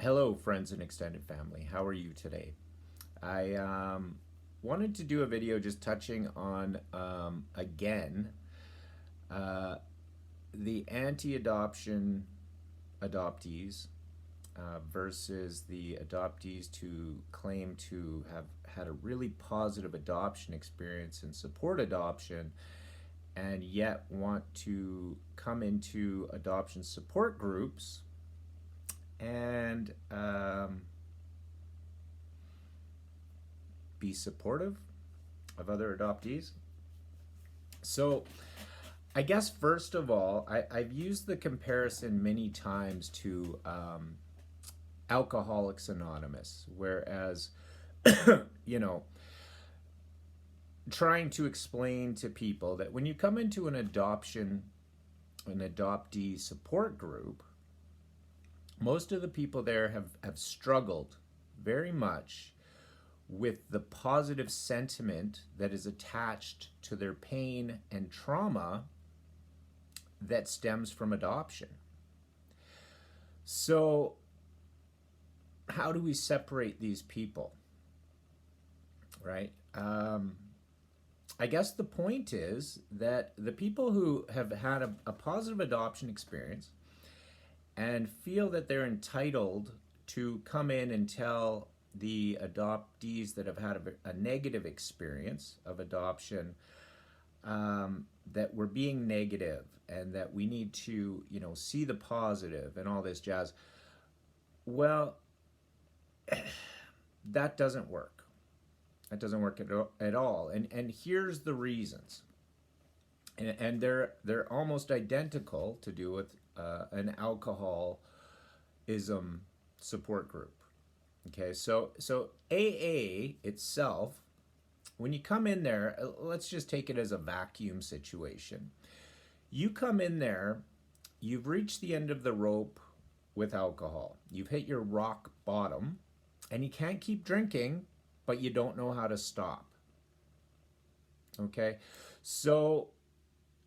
Hello, friends and extended family. How are you today? I wanted to do a video just touching on, again, uh, the anti adoption adoptees versus the adoptees to claim to have had a really positive adoption experience and support adoption, and yet want to come into adoption support groups and be supportive of other adoptees. So, I guess first of all, I've used the comparison many times to Alcoholics Anonymous, whereas, you know, trying to explain to people that when you come into an adoptee support group, most of the people there have struggled very much with the positive sentiment that is attached to their pain and trauma that stems from adoption. So, how do we separate these people, right? I guess the point is that the people who have had a positive adoption experience and feel that they're entitled to come in and tell the adoptees that have had a negative experience of adoption, that we're being negative and that we need to, see the positive and all this jazz. Well, that doesn't work. That doesn't work at all. And here's the reasons. And they're almost identical to do with an alcoholism support group. Okay, so AA itself, when you come in there, let's just take it as a vacuum situation. You come in there, you've reached the end of the rope with alcohol. You've hit your rock bottom, and you can't keep drinking, but you don't know how to stop. Okay? So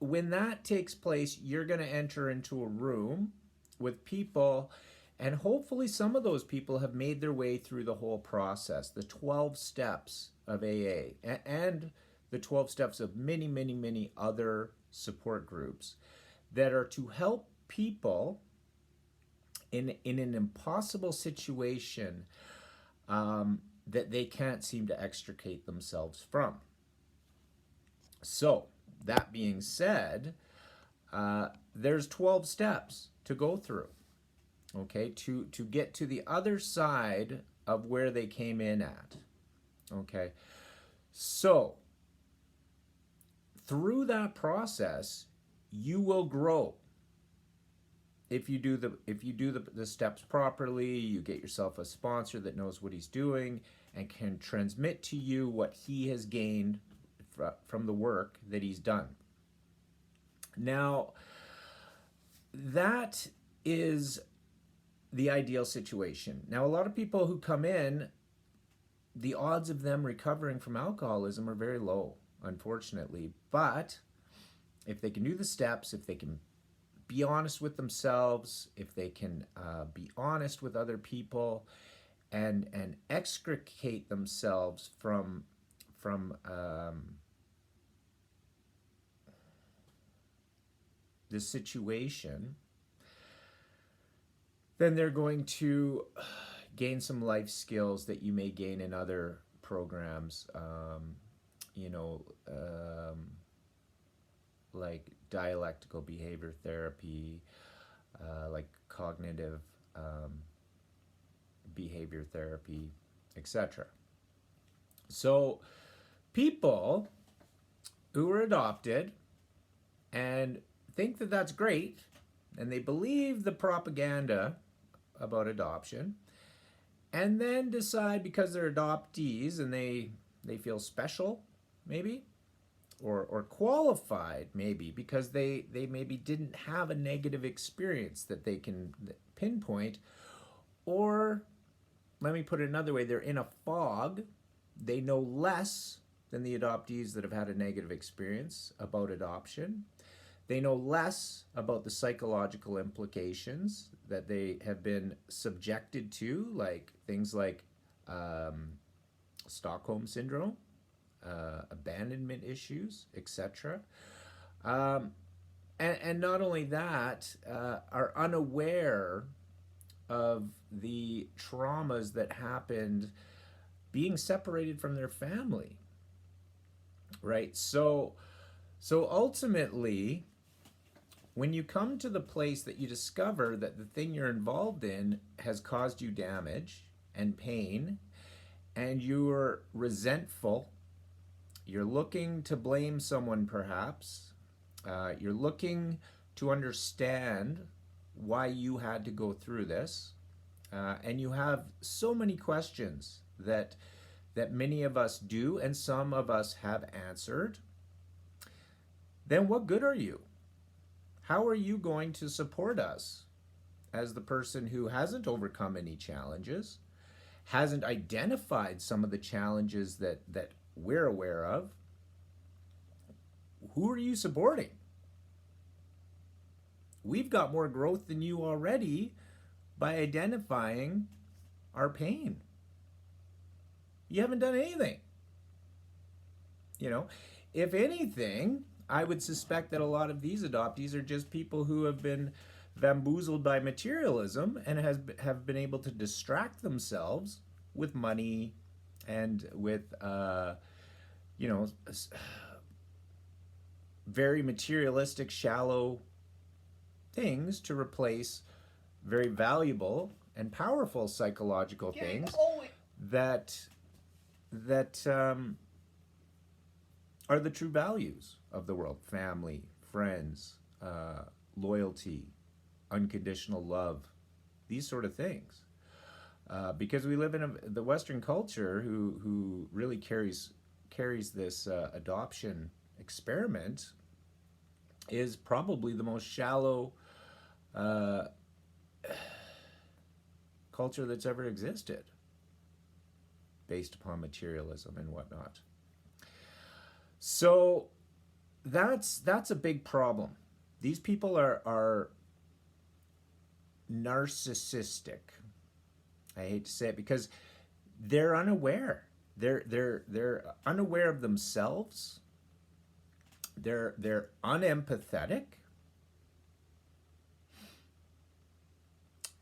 when that takes place, you're going to enter into a room with people, and hopefully some of those people have made their way through the whole process, the 12 steps of AA, and the 12 steps of many, many, many other support groups that are to help people in an impossible situation that they can't seem to extricate themselves from. So, that being said, there's 12 steps to go through, okay, to get to the other side of where they came in at, okay? So, through that process, you will grow. If you do the steps properly, you get yourself a sponsor that knows what he's doing and can transmit to you what he has gained from the work that he's done. Now, that is the ideal situation. Now, a lot of people who come in, the odds of them recovering from alcoholism are very low, unfortunately. But if they can do the steps, if they can be honest with themselves, if they can be honest with other people, and extricate themselves from the situation, then they're going to gain some life skills that you may gain in other programs, you know, like dialectical behavior therapy, like cognitive behavior therapy, etc. So, people who are adopted and think that that's great, and they believe the propaganda about adoption, and then decide because they're adoptees and they feel special, maybe, or qualified, maybe, because they maybe didn't have a negative experience that they can pinpoint, or let me put it another way, they're in a fog. They know less than the adoptees that have had a negative experience about adoption. They know less about the psychological implications that they have been subjected to, like things like um, Stockholm syndrome, abandonment issues, etc. Um, and not only that, are unaware of the traumas that happened being separated from their family, right? So ultimately, when you come to the place that you discover that the thing you're involved in has caused you damage and pain, and you're resentful, you're looking to blame someone perhaps, you're looking to understand why you had to go through this, and you have so many questions that many of us do and some of us have answered, then what good are you? How are you going to support us as the person who hasn't overcome any challenges, hasn't identified some of the challenges that we're aware of? Who are you supporting? We've got more growth than you already by identifying our pain. You haven't done anything. You know, if anything, I would suspect that a lot of these adoptees are just people who have been bamboozled by materialism and have been able to distract themselves with money and with, you know, very materialistic, shallow things to replace very valuable and powerful psychological things that are the true values of the world: family, friends, loyalty, unconditional love, these sort of things. Because we live in the Western culture who really carries this adoption experiment, is probably the most shallow culture that's ever existed, based upon materialism and whatnot. So that's a big problem. These people are narcissistic. I hate to say it, because they're unaware. They're unaware of themselves. They're unempathetic,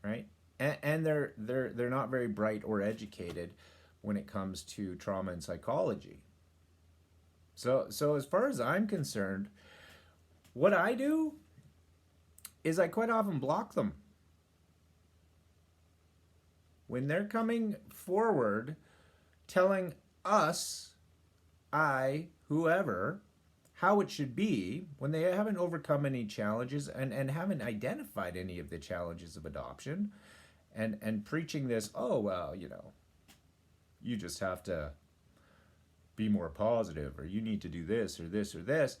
right? And they're not very bright or educated when it comes to trauma and psychology. So as far as I'm concerned, what I do is I quite often block them. When they're coming forward telling us, whoever, how it should be, when they haven't overcome any challenges and haven't identified any of the challenges of adoption, and preaching this, oh, well, you know, you just have to be more positive, or you need to do this or this or this.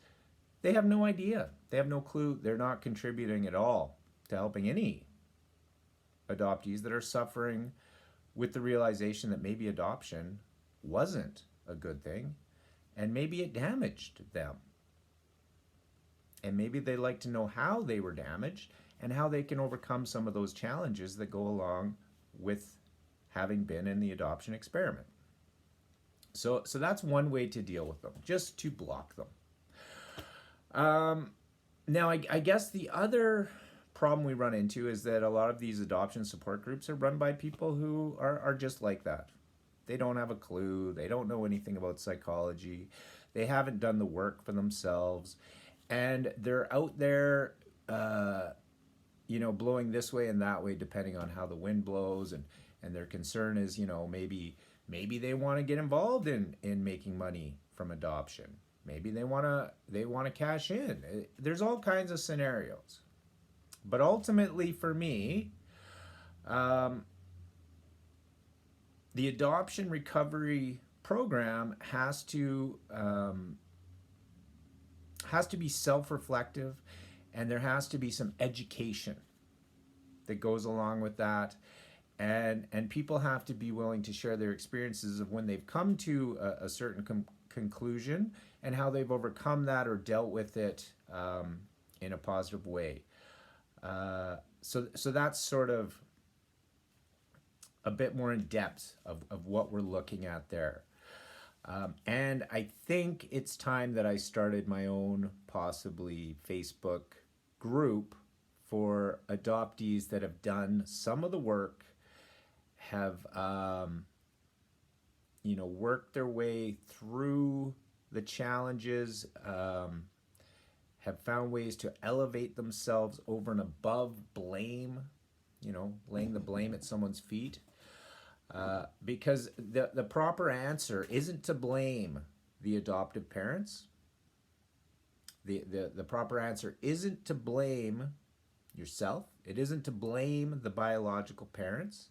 They have no idea. They have no clue. They're not contributing at all to helping any adoptees that are suffering with the realization that maybe adoption wasn't a good thing, and maybe it damaged them. And maybe they'd like to know how they were damaged and how they can overcome some of those challenges that go along with having been in the adoption experiment. So that's one way to deal with them, just to block them. Now, I guess the other problem we run into is that a lot of these adoption support groups are run by people who are just like that. They don't have a clue. They don't know anything about psychology. They haven't done the work for themselves. And they're out there, you know, blowing this way and that way, depending on how the wind blows. And their concern is, you know, maybe they want to get involved in making money from adoption. Maybe they want to cash in. There's all kinds of scenarios. But ultimately, for me, the adoption recovery program has to be self-reflective, and there has to be some education that goes along with that. And people have to be willing to share their experiences of when they've come to a certain conclusion and how they've overcome that or dealt with it in a positive way. So that's sort of a bit more in depth of what we're looking at there. And I think it's time that I started my own, possibly, Facebook group for adoptees that have done some of the work, have worked their way through the challenges, have found ways to elevate themselves over and above blame, laying the blame at someone's feet. Because the proper answer isn't to blame the adoptive parents. The proper answer isn't to blame yourself. It isn't to blame the biological parents.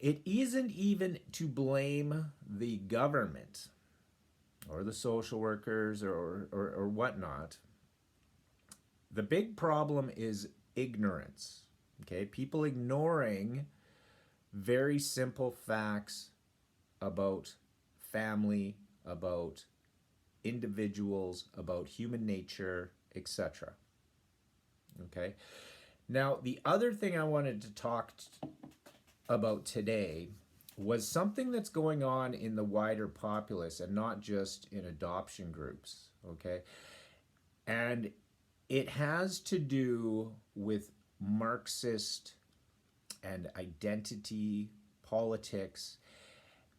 It isn't even to blame the government or the social workers or whatnot. The big problem is ignorance. Okay, people ignoring very simple facts about family, about individuals, about human nature, etc. Okay. Now, the other thing I wanted to talk about today was something that's going on in the wider populace and not just in adoption groups. Okay. And it has to do with Marxist and identity politics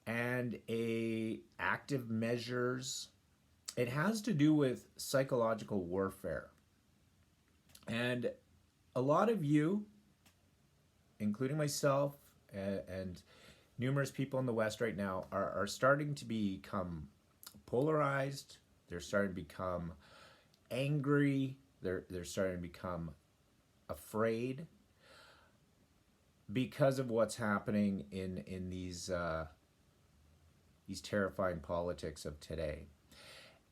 and active measures. It has to do with psychological warfare. And a lot of you, including myself and numerous people in the West right now, are starting to become polarized. They're starting to become angry. They're starting to become afraid because of what's happening in these terrifying politics of today.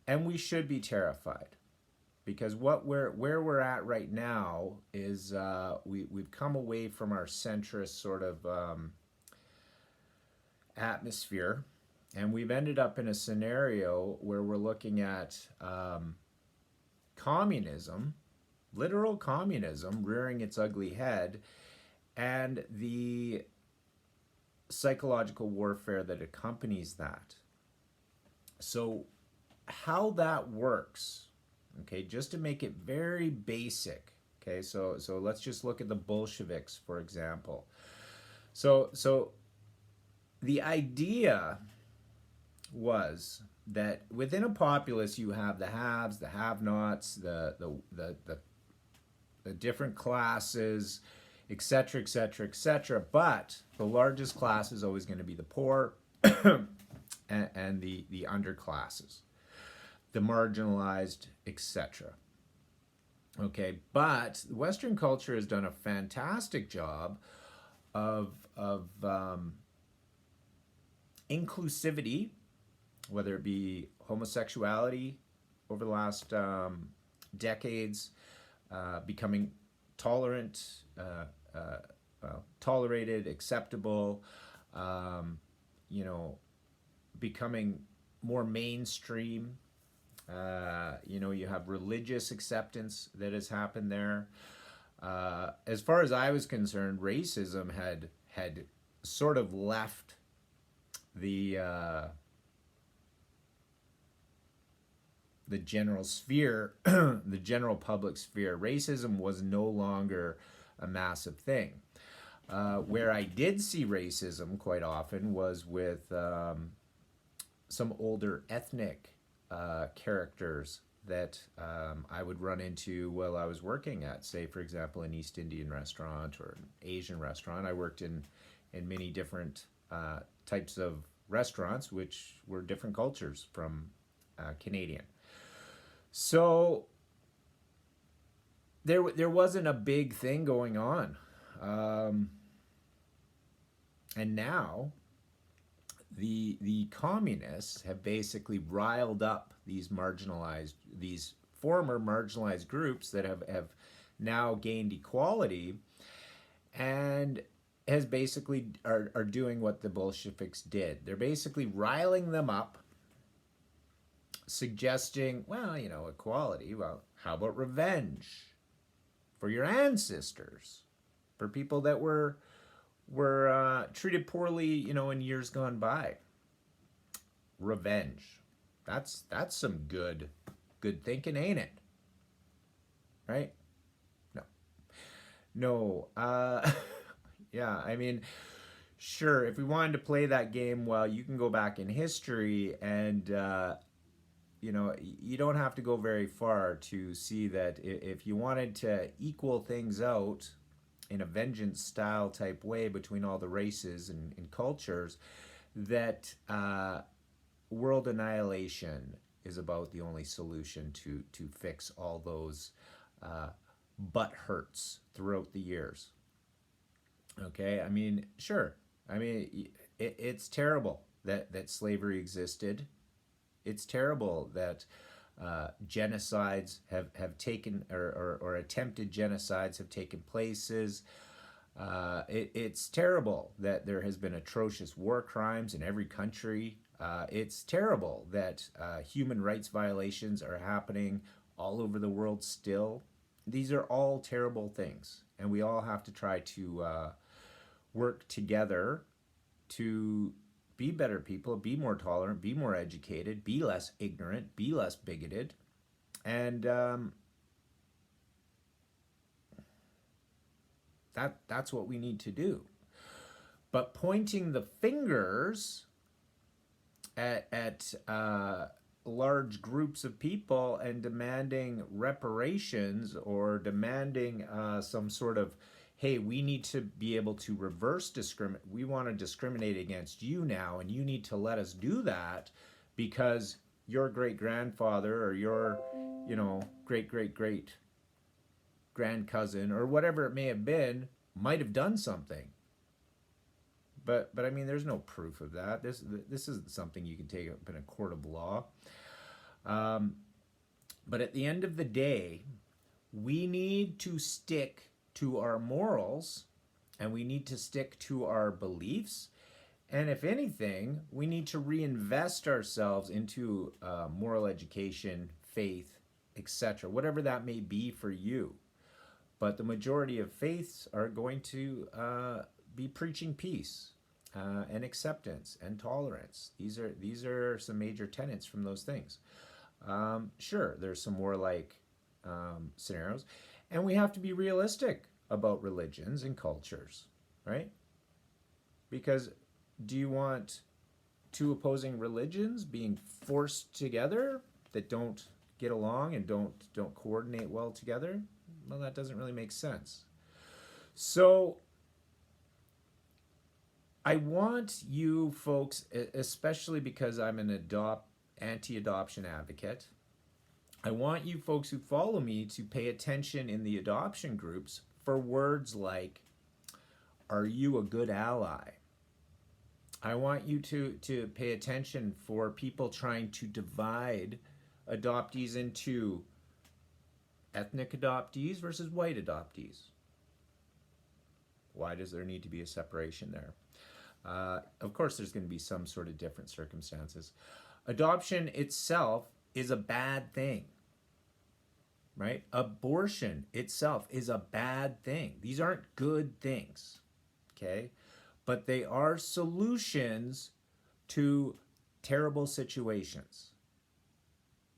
And we should be terrified, because where we're at right now is we've come away from our centrist sort of atmosphere, and we've ended up in a scenario where we're looking at communism, literal communism, rearing its ugly head, and the psychological warfare that accompanies that. So how that works, okay, just to make it very basic, okay, so let's just look at the Bolsheviks, for example. So the idea was that within a populace you have the haves, the have-nots, the different classes, etc., etc., etc. But the largest class is always going to be the poor and the underclasses, the marginalized, etc. Okay, but Western culture has done a fantastic job of inclusivity, whether it be homosexuality over the last decades, becoming tolerant, tolerated, acceptable, becoming more mainstream. You have religious acceptance that has happened there. As far as I was concerned, racism had sort of left the general sphere, the general public sphere. Racism was no longer a massive thing. Where I did see racism quite often was with some older ethnic characters that I would run into while I was working at, say, for example, an East Indian restaurant or an Asian restaurant. I worked in many different types of restaurants, which were different cultures from Canadian. So there wasn't a big thing going on. And now the communists have basically riled up these former marginalized groups that have now gained equality, and has basically are doing what the Bolsheviks did. They're basically riling them up, suggesting, well, equality, well, How about revenge for your ancestors, for people that were treated poorly, in years gone by? Revenge. That's some good thinking, ain't it? Right? No. No. Yeah, I mean, sure, if we wanted to play that game, well, you can go back in history and you don't have to go very far to see that if you wanted to equal things out in a vengeance style type way between all the races and cultures, that world annihilation is about the only solution to fix all those butt hurts throughout the years. Okay, I mean, sure. I mean, it's terrible that slavery existed. It's terrible that genocides have taken, or attempted genocides have taken places. It's terrible that there has been atrocious war crimes in every country. It's terrible that human rights violations are happening all over the world still. These are all terrible things, and we all have to try to work together to be better people, be more tolerant, be more educated, be less ignorant, be less bigoted, and that's what we need to do. But pointing the fingers at large groups of people and demanding reparations, or demanding some sort of, hey, we need to be able to reverse discriminate. We want to discriminate against you now, and you need to let us do that because your great grandfather or your, great great great grand cousin or whatever it may have been might have done something. But I mean, there's no proof of that. This isn't something you can take up in a court of law. But at the end of the day, we need to stick to our morals, and we need to stick to our beliefs. And if anything, we need to reinvest ourselves into moral education, faith, etc., whatever that may be for you. But the majority of faiths are going to be preaching peace and acceptance and tolerance. These are some major tenets from those things. Sure, there's some more like scenarios, and we have to be realistic about religions and cultures, right? Because do you want two opposing religions being forced together that don't get along and don't coordinate well together? Well, that doesn't really make sense. So I want you folks, especially because I'm an anti-adoption advocate, I want you folks who follow me to pay attention in the adoption groups for words like, are you a good ally? I want you to pay attention for people trying to divide adoptees into ethnic adoptees versus white adoptees. Why does there need to be a separation there? Of course, there's going to be some sort of different circumstances. Adoption itself is a bad thing, right? Abortion itself is a bad thing. These aren't good things, okay? But they are solutions to terrible situations,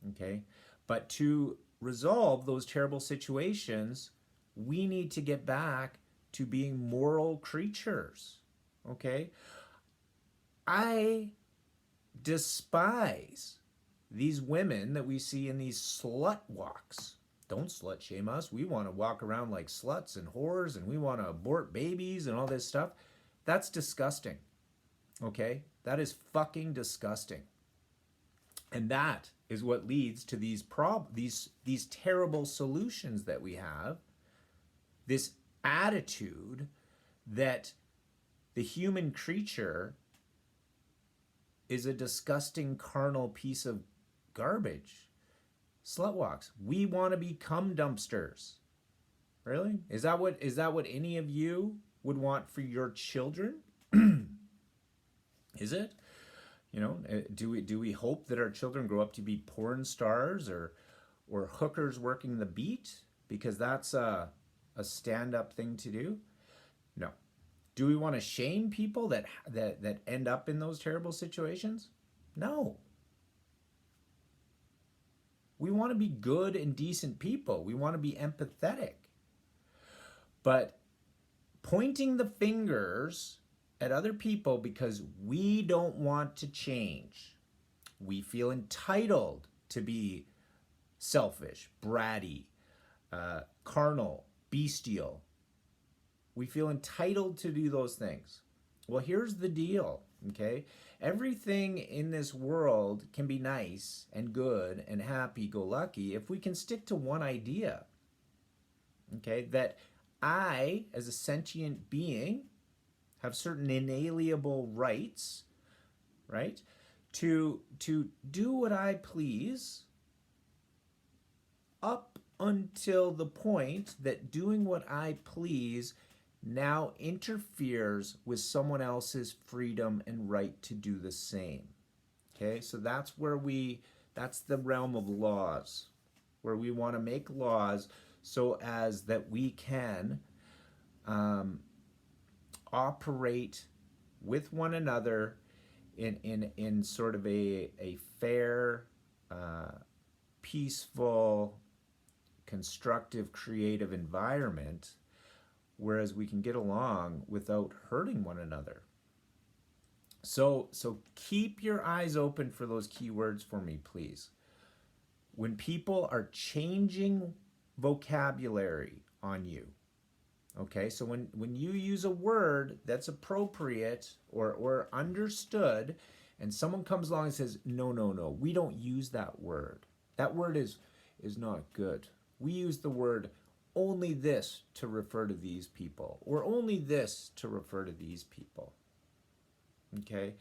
okay? But to resolve those terrible situations, we need to get back to being moral creatures, okay? I despise these women that we see in these slut walks. Don't slut shame us. We want to walk around like sluts and whores, and we want to abort babies and all this stuff. That's disgusting, okay? That is fucking disgusting. And that is what leads to these terrible solutions that we have, this attitude that the human creature is a disgusting carnal piece of garbage. Slut walks. We want to become dumpsters. Really? Is that what any of you would want for your children? Is it? Do we hope that our children grow up to be porn stars or or hookers working the beat because that's a stand-up thing to do? No. Do we want to shame people that end up in those terrible situations? No. We want to be good and decent people. We want to be empathetic. But pointing the fingers at other people because we don't want to change, we feel entitled to be selfish, bratty, carnal, bestial. We feel entitled to do those things. Well, here's the deal, okay? Everything in this world can be nice and good and happy-go-lucky if we can stick to one idea, okay? That I, as a sentient being, have certain inalienable rights, right? To do what I please up until the point that doing what I please now interferes with someone else's freedom and right to do the same. Okay, so that's the realm of laws, where we want to make laws so as that we can operate with one another in sort of a fair, peaceful, constructive, creative environment, whereas we can get along without hurting one another. So keep your eyes open for those keywords for me, please. When people are changing vocabulary on you, okay, so when you use a word that's appropriate or understood, and someone comes along and says, no, we don't use that word. That word is not good. We use the word only this to refer to these people, or only this to refer to these people. Okay?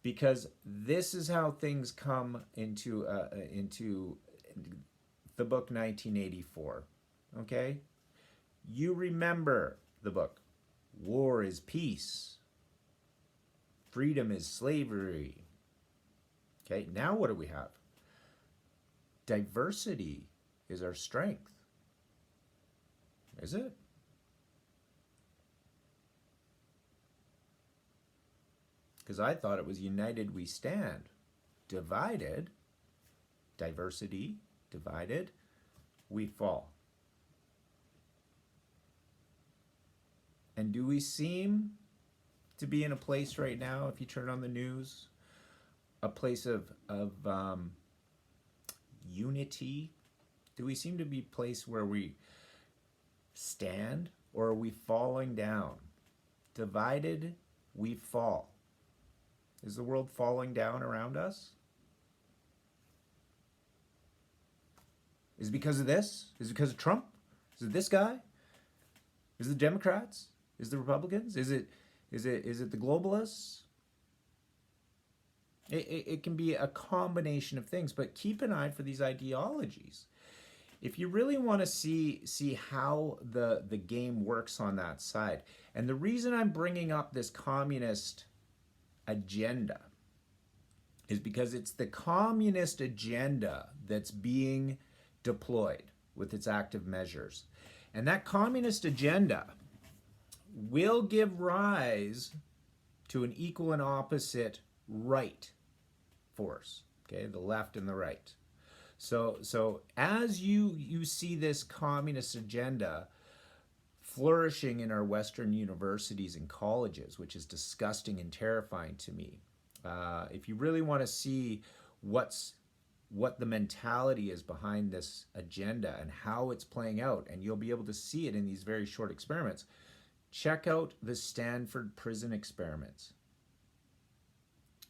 Because this is how things come into the book 1984. Okay? You remember the book. War is peace. Freedom is slavery. Okay, now what do we have? Diversity is our strength. Is it? Because I thought it was united we stand. Divided, diversity, divided, we fall. And do we seem to be in a place right now, if you turn on the news, a place of unity? Do we seem to be a place where we stand, or are we falling down? Divided, we fall. Is the world falling down around us? Is it because of this? Is it because of Trump? Is it this guy? Is it the Democrats? Is it the Republicans? Is it the globalists? It can be a combination of things, but keep an eye for these ideologies. If you really want to see how the game works on that side, and the reason I'm bringing up this communist agenda is because it's the communist agenda that's being deployed with its active measures. And that communist agenda will give rise to an equal and opposite right force, okay, the left and the right. So as you see this communist agenda flourishing in our Western universities and colleges, which is disgusting and terrifying to me, if you really want to see what the mentality is behind this agenda and how it's playing out, and you'll be able to see it in these very short experiments, check out the Stanford prison experiments.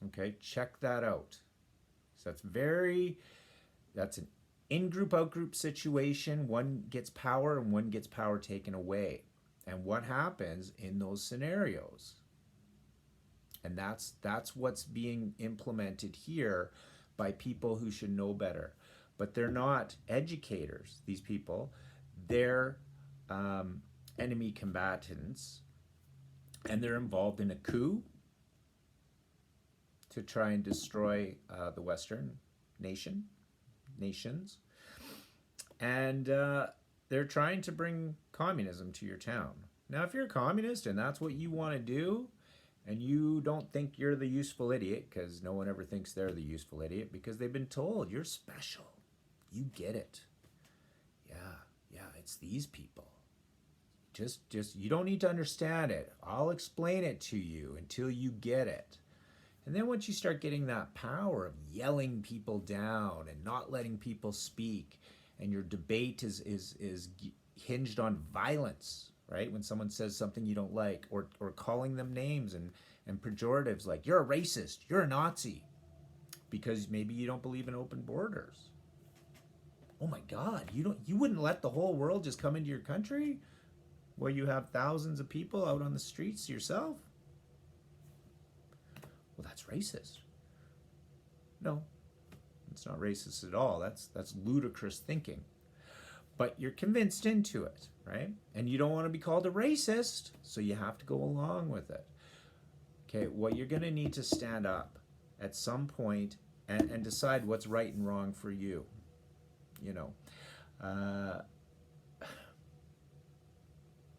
Okay, check that out. So that's an in-group, out-group situation. One gets power and one gets power taken away. And what happens in those scenarios? And that's what's being implemented here by people who should know better. But they're not educators, these people. They're enemy combatants. And they're involved in a coup to try and destroy the Western nations. and they're trying to bring communism to your town. Now, if you're a communist and that's what you want to do, and you don't think you're the useful idiot, because no one ever thinks they're the useful idiot, because they've been told you're special. You get it. Yeah, it's these people. Just you don't need to understand it. I'll explain it to you until you get it. And then once you start getting that power of yelling people down and not letting people speak, and your debate is hinged on violence, right? When someone says something you don't like, or calling them names and pejoratives like you're a racist, you're a Nazi, because maybe you don't believe in open borders. Oh my God, you wouldn't let the whole world just come into your country where you have thousands of people out on the streets yourself? Well, that's racist. No, it's not racist at all. That's ludicrous thinking. But you're convinced into it, right? And you don't want to be called a racist, so you have to go along with it. Okay, well, you're going to need to stand up at some point and decide what's right and wrong for you. You know,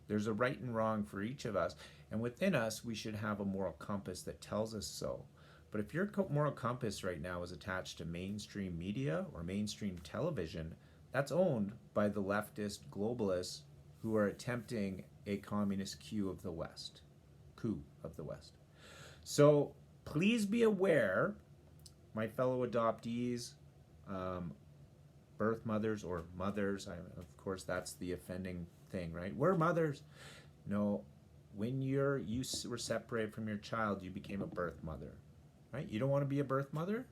there's a right and wrong for each of us, and within us, we should have a moral compass that tells us so. But if your moral compass right now is attached to mainstream media or mainstream television, that's owned by the leftist globalists who are attempting a communist coup of the West. So please be aware, my fellow adoptees, birth mothers or mothers. Of course, that's the offending thing, right? We're mothers. No, when you were separated from your child, you became a birth mother, right? You don't want to be a birth mother?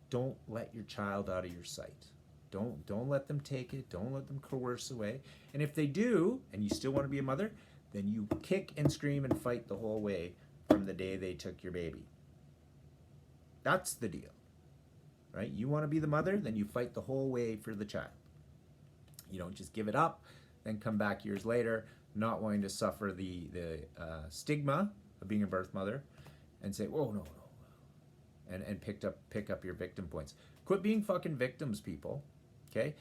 Don't let your child out of your sight. Don't let them take it. Don't let them coerce away. And if they do, and you still want to be a mother, then you kick and scream and fight the whole way from the day they took your baby. That's the deal, right? You want to be the mother, then you fight the whole way for the child. You don't just give it up, then come back years later, not wanting to suffer the stigma of being a birth mother, and say, "Whoa, no," and pick up your victim points. Quit being fucking victims, people. Okay,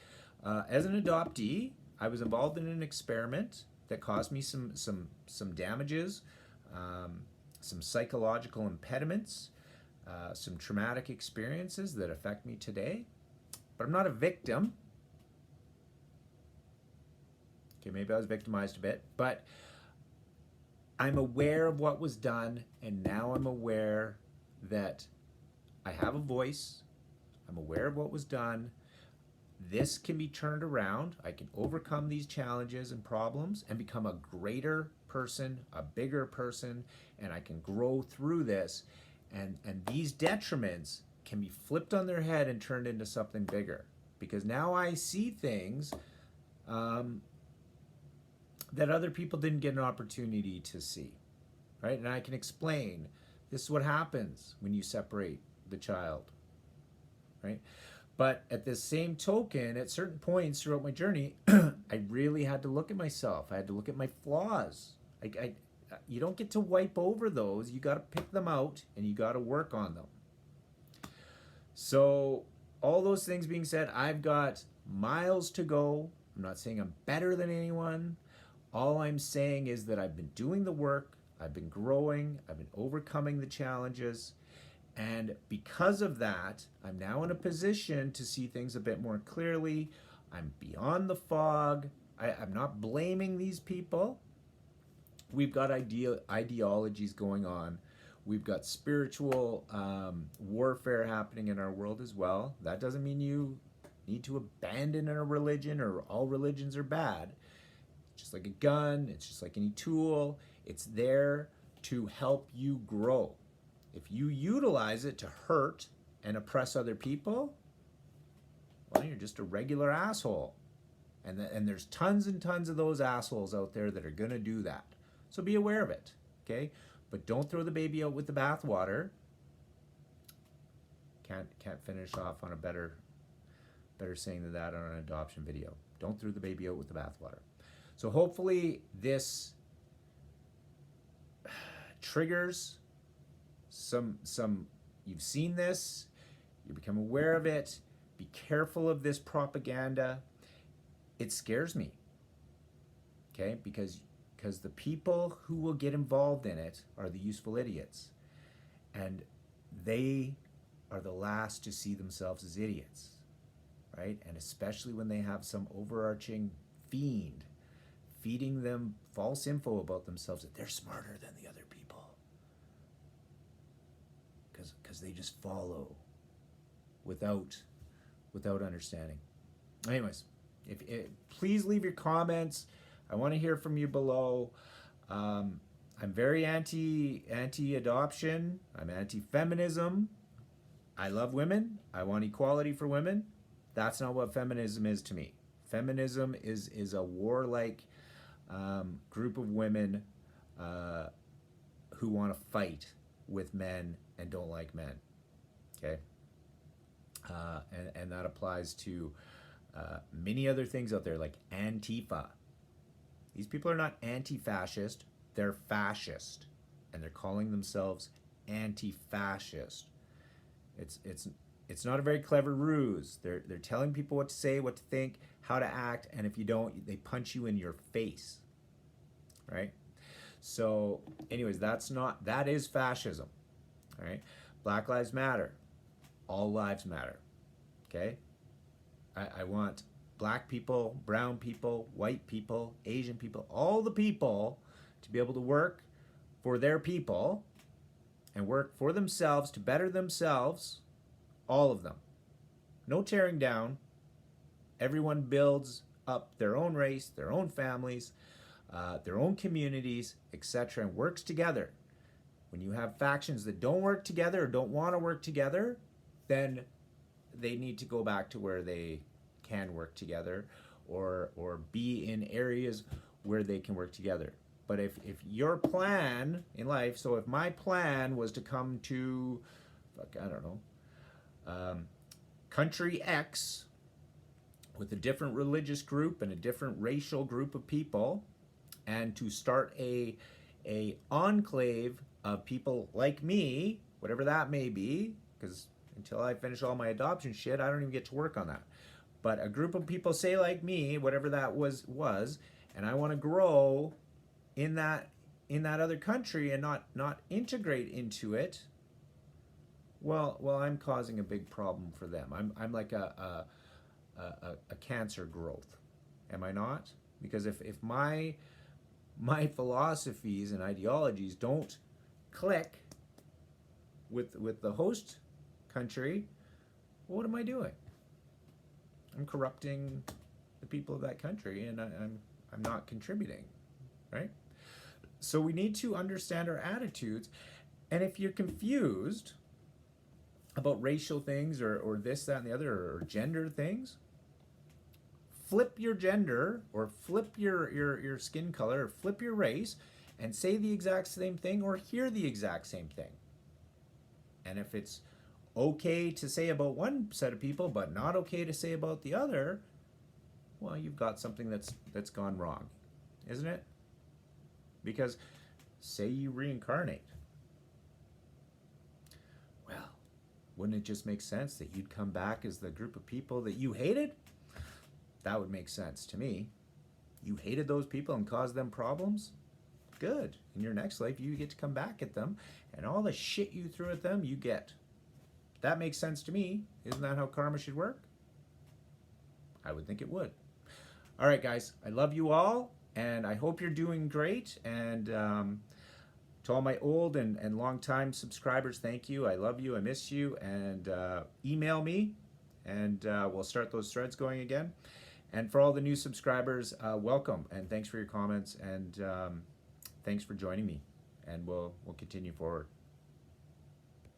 as an adoptee, I was involved in an experiment that caused me some damages, some psychological impediments, some traumatic experiences that affect me today. But I'm not a victim. Okay, maybe I was victimized a bit, but I'm aware of what was done, and now I'm aware that I have a voice. I'm aware of what was done. This can be turned around. I can overcome these challenges and problems and become a greater person, a bigger person, and I can grow through this. And these detriments can be flipped on their head and turned into something bigger. Because now I see things that other people didn't get an opportunity to see, right? And I can explain, this is what happens when you separate the child, right? But at the same token, at certain points throughout my journey, I really had to look at myself. I had to look at my flaws. You don't get to wipe over those. You got to pick them out and you got to work on them. So all those things being said, I've got miles to go. I'm not saying I'm better than anyone. All I'm saying is that I've been doing the work. I've been growing. I've been overcoming the challenges. And because of that, I'm now in a position to see things a bit more clearly. I'm beyond the fog. I'm not blaming these people. We've got ideologies going on. We've got spiritual warfare happening in our world as well. That doesn't mean you need to abandon a religion or all religions are bad. It's just like a gun. It's just like any tool. It's there to help you grow. If you utilize it to hurt and oppress other people, well, you're just a regular asshole. And there's tons and tons of those assholes out there that are going to do that. So be aware of it, okay? But don't throw the baby out with the bathwater. Can't finish off on a better saying than that on an adoption video. Don't throw the baby out with the bathwater. So hopefully this triggers some you've seen this, you become aware of it. Be careful of this propaganda. it scares me, okay? Because the people who will get involved in it are the useful idiots, and they are the last to see themselves as idiots, right? And especially when they have some overarching fiend feeding them false info about themselves that they're smarter than the other people, because they just follow without understanding. Anyways, please leave your comments. I want to hear from you below. I'm very anti adoption. I'm anti feminism. I love women. I want equality for women. That's not what feminism is to me. Feminism is a warlike group of women who want to fight with men and don't like men. Okay, and that applies to many other things out there, like Antifa. These people are not anti-fascist; they're fascist, and they're calling themselves anti-fascist. It's not a very clever ruse. They're telling people what to say, what to think, how to act, and if you don't, they punch you in your face, right? So, anyways, that is fascism, all right? Black Lives Matter. All lives matter, okay? I want black people, brown people, white people, Asian people, all the people to be able to work for their people and work for themselves to better themselves, all of them. No tearing down. Everyone builds up their own race, their own families, their own communities, etc., and works together. When you have factions that don't work together or don't want to work together, then they need to go back to where they can work together, or be in areas where they can work together. But if your plan in life, so if my plan was to come to, I don't know, country X with a different religious group and a different racial group of people, and to start a enclave of people like me, whatever that may be, because until I finish all my adoption shit, I don't even get to work on that. But a group of people, say like me, whatever that was, and I want to grow in that other country and not integrate into it, well, I'm causing a big problem for them. I'm like a cancer growth, am I not? Because if my philosophies and ideologies don't click with the host country, what am I doing? I'm corrupting the people of that country, and I'm not contributing, right? So we need to understand our attitudes, and if you're confused about racial things or this, that, and the other, or gender things, flip your gender, or flip your skin color, or flip your race, and say the exact same thing, or hear the exact same thing. And if it's okay to say about one set of people but not okay to say about the other, well, you've got something that's gone wrong, isn't it? Because say you reincarnate, well, wouldn't it just make sense that you'd come back as the group of people that you hated? That would make sense to me. You hated those people and caused them problems? Good. In your next life, you get to come back at them, and all the shit you threw at them, you get. That makes sense to me. Isn't that how karma should work? I would think it would. All right, guys. I love you all, and I hope you're doing great. And to all my old and long-time subscribers, thank you. I love you. I miss you. And email me, and we'll start those threads going again. And for all the new subscribers, welcome, and thanks for your comments, and thanks for joining me. And we'll continue forward.